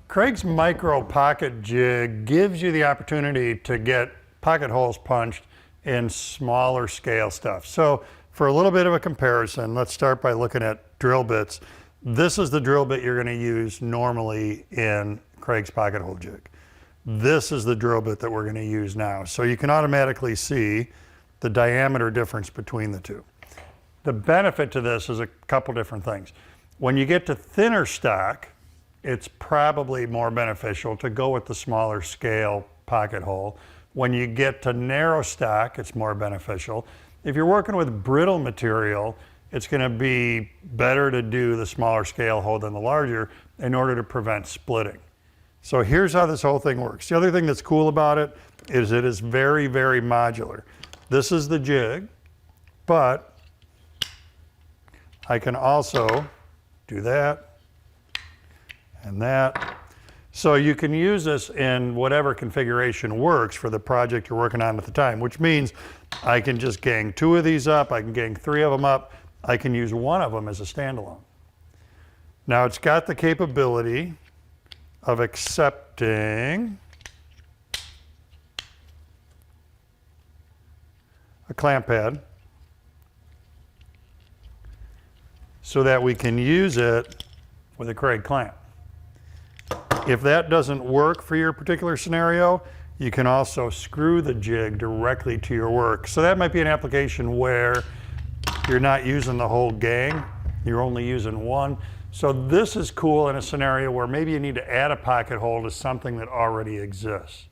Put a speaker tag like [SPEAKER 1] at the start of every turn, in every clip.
[SPEAKER 1] Kreg's Micro Pocket Jig gives you the opportunity to get pocket holes punched in smaller scale stuff. So for a little bit of a comparison, let's start by looking at drill bits. This is the drill bit you're going to use normally in Kreg's Pocket-Hole Jig. This is the drill bit that we're going to use now. So you can automatically see the diameter difference between the two. The benefit to this is a couple different things. When you get to thinner stock, it's probably more beneficial to go with the smaller scale pocket hole. When you get to narrow stock, it's more beneficial. If you're working with brittle material, it's going to be better to do the smaller scale hole than the larger in order to prevent splitting. So here's how this whole thing works. The other thing that's cool about it is very, very modular. This is the jig, but I can also do that and that. So you can use this in whatever configuration works for the project you're working on at the time, which means I can just gang 2 of these up, I can gang 3 of them up, I can use one of them as a standalone. Now it's got the capability of accepting a clamp pad so that we can use it with a Kreg clamp. If that doesn't work for your particular scenario, you can also screw the jig directly to your work. So that might be an application where you're not using the whole gang, you're only using one. So this is cool in a scenario where maybe you need to add a pocket hole to something that already exists.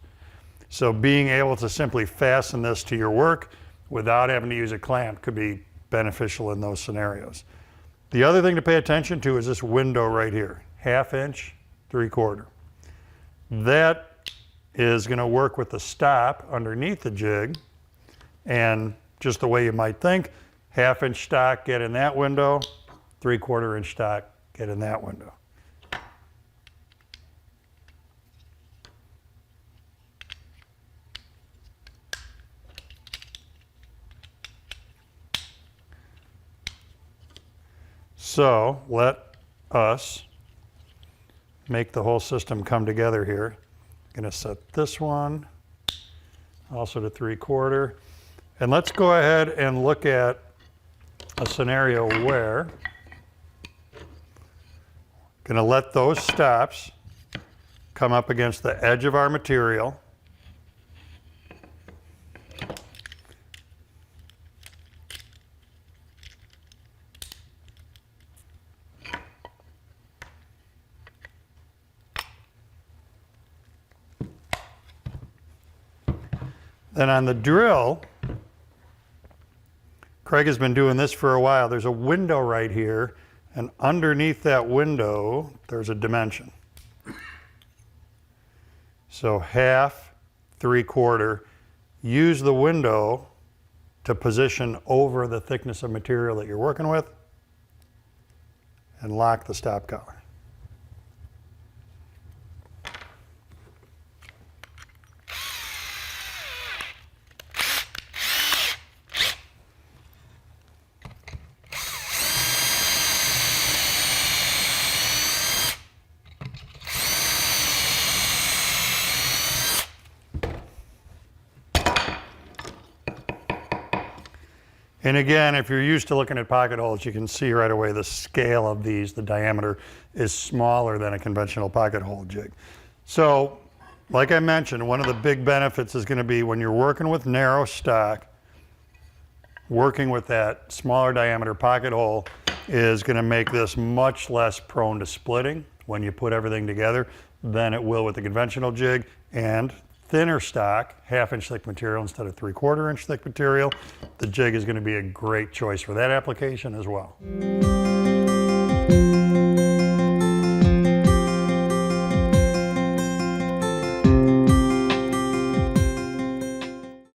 [SPEAKER 1] So being able to simply fasten this to your work without having to use a clamp could be beneficial in those scenarios. The other thing to pay attention to is this window right here, 1/2 inch, 3/4. That is going to work with the stop underneath the jig, and just the way you might think, 1/2 inch stock, get in that window, 3/4 inch stock, get in that window. So let us make the whole system come together here. I'm going to set this one also to 3/4. And let's go ahead and look at a scenario where I'm going to let those stops come up against the edge of our material. Then on the drill, Kreg has been doing this for a while. There's a window right here, and underneath that window, there's a dimension. So 1/2, 3/4, use the window to position over the thickness of material that you're working with, and lock the stop collar. And again, if you're used to looking at pocket holes, you can see right away the scale of these, the diameter is smaller than a conventional pocket hole jig. So, like I mentioned, one of the big benefits is going to be when you're working with narrow stock, working with that smaller diameter pocket hole is going to make this much less prone to splitting when you put everything together than it will with the conventional jig. And thinner stock, 1/2 inch thick material instead of 3/4 inch thick material, the jig is going to be a great choice for that application as well.